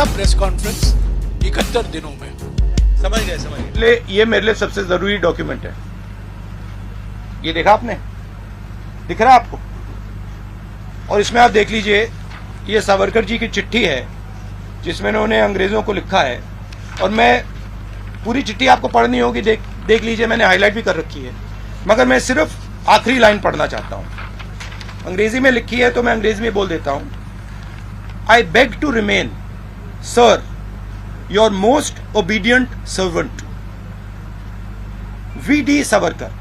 Press conference 71 दिनों में। समझ गए। ये मेरे लिए सबसे जरूरी डॉक्यूमेंट है। ये देखा आपने, दिख रहा है आपको? और इसमें आप देख लीजिए, ये सावरकर जी की चिट्ठी है जिसमें उन्होंने अंग्रेजों को लिखा है। और मैं पूरी चिट्ठी आपको पढ़नी होगी, देख लीजिए, मैंने हाईलाइट भी कर रखी है, मगर मैं सिर्फ आखिरी लाइन पढ़ना चाहता हूं। अंग्रेजी में लिखी है तो मैं अंग्रेजी में बोल देता हूं। I beg to remain sir your most obedient servant V D. Savarkar.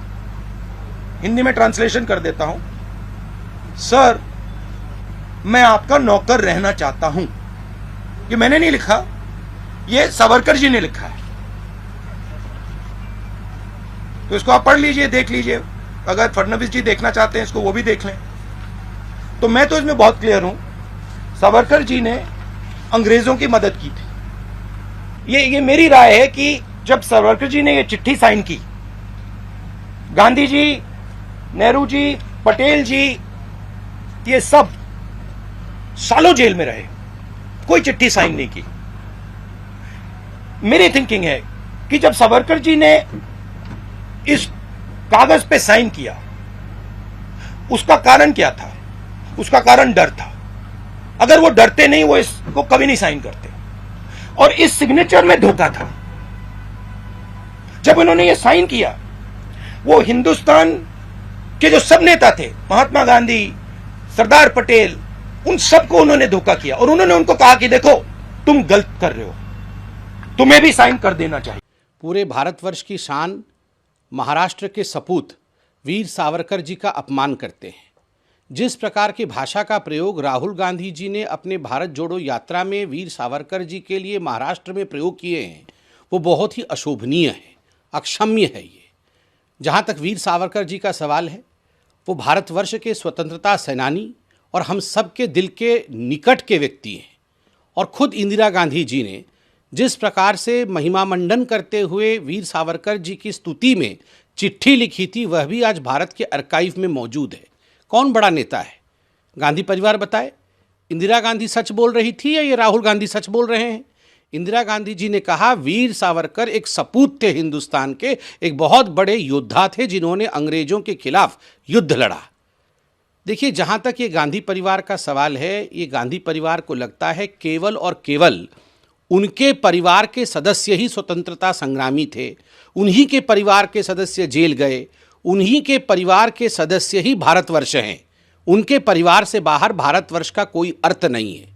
Hindi में ट्रांसलेशन कर देता हूं। सर, मैं आपका नौकर रहना चाहता हूं। ये मैंने नहीं लिखा, ये सावरकर जी ने लिखा है। तो इसको आप पढ़ लीजिए, देख लीजिए। अगर फडणवीस जी देखना चाहते हैं इसको, वो भी देख लें। तो मैं तो इसमें बहुत क्लियर हूं, सावरकर जी ने अंग्रेजों की मदद की थी। ये मेरी राय है कि जब सावरकर जी ने ये चिट्ठी साइन की, गांधी जी, नेहरू जी, पटेल जी, ये सब सालों जेल में रहे, कोई चिट्ठी साइन नहीं की। मेरी थिंकिंग है कि जब सावरकर जी ने इस कागज पे साइन किया, उसका कारण क्या था? उसका कारण डर था। अगर वो डरते नहीं, वो इसको कभी नहीं साइन करते। और इस सिग्नेचर में धोखा था। जब उन्होंने ये साइन किया, वो हिंदुस्तान के जो सब नेता थे, महात्मा गांधी, सरदार पटेल, उन सबको उन्होंने धोखा किया। और उन्होंने उनको कहा कि देखो, तुम गलत कर रहे हो, तुम्हें भी साइन कर देना चाहिए। पूरे भारतवर्ष की शान, महाराष्ट्र के सपूत वीर सावरकर जी का अपमान करते हैं। जिस प्रकार की भाषा का प्रयोग राहुल गांधी जी ने अपने भारत जोड़ो यात्रा में वीर सावरकर जी के लिए महाराष्ट्र में प्रयोग किए हैं, वो बहुत ही अशोभनीय है, अक्षम्य है। ये जहाँ तक वीर सावरकर जी का सवाल है, वो भारतवर्ष के स्वतंत्रता सेनानी और हम सब के दिल के निकट के व्यक्ति हैं। और खुद इंदिरा गांधी जी ने जिस प्रकार से महिमा मंडन करते हुए वीर सावरकर जी की स्तुति में चिट्ठी लिखी थी, वह भी आज भारत के आर्काइव में मौजूद है। कौन बड़ा नेता है? गांधी परिवार बताए, इंदिरा गांधी सच बोल रही थी या ये राहुल गांधी सच बोल रहे हैं? इंदिरा गांधी जी ने कहा वीर सावरकर एक सपूत थे हिंदुस्तान के, एक बहुत बड़े योद्धा थे जिन्होंने अंग्रेजों के खिलाफ युद्ध लड़ा। देखिए, जहाँ तक ये गांधी परिवार का सवाल है, ये गांधी परिवार को लगता है केवल और केवल उनके परिवार के सदस्य ही स्वतंत्रता संग्रामी थे, उन्हीं के परिवार के सदस्य जेल गए, उन्हीं के परिवार के सदस्य ही भारतवर्ष हैं। उनके परिवार से बाहर भारतवर्ष का कोई अर्थ नहीं है।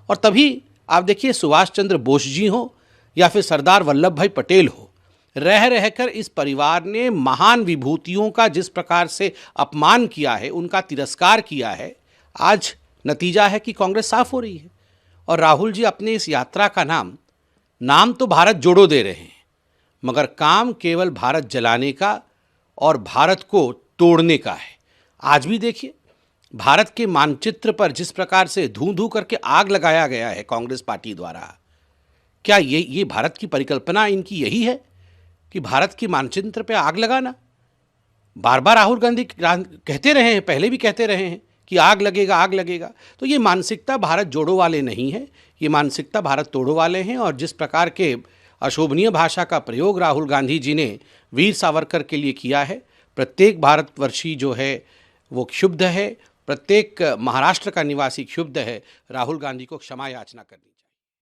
और तभी आप देखिए, सुभाष चंद्र बोस जी हो या फिर सरदार वल्लभ भाई पटेल हो, रह रहकर इस परिवार ने महान विभूतियों का जिस प्रकार से अपमान किया है, उनका तिरस्कार किया है, आज नतीजा है कि कांग्रेस साफ हो रही है। और राहुल जी अपने इस यात्रा का नाम तो भारत जोड़ो दे रहे हैं, मगर काम केवल भारत जलाने का और भारत को तोड़ने का है। आज भी देखिए, भारत के मानचित्र पर जिस प्रकार से धू धू करके आग लगाया गया है कांग्रेस पार्टी द्वारा, क्या ये भारत की परिकल्पना इनकी यही है कि भारत के मानचित्र पे आग लगाना? बार बार राहुल गांधी कहते रहे हैं, पहले भी कहते रहे हैं कि आग लगेगा, आग लगेगा। तो ये मानसिकता भारत जोड़ो वाले नहीं है, ये मानसिकता भारत तोड़ो वाले हैं। और जिस प्रकार के अशोभनीय भाषा का प्रयोग राहुल गांधी जी ने वीर सावरकर के लिए किया है, प्रत्येक भारतवर्षी जो है वो क्षुब्ध है, प्रत्येक महाराष्ट्र का निवासी क्षुब्ध है। राहुल गांधी को क्षमा याचना करनी।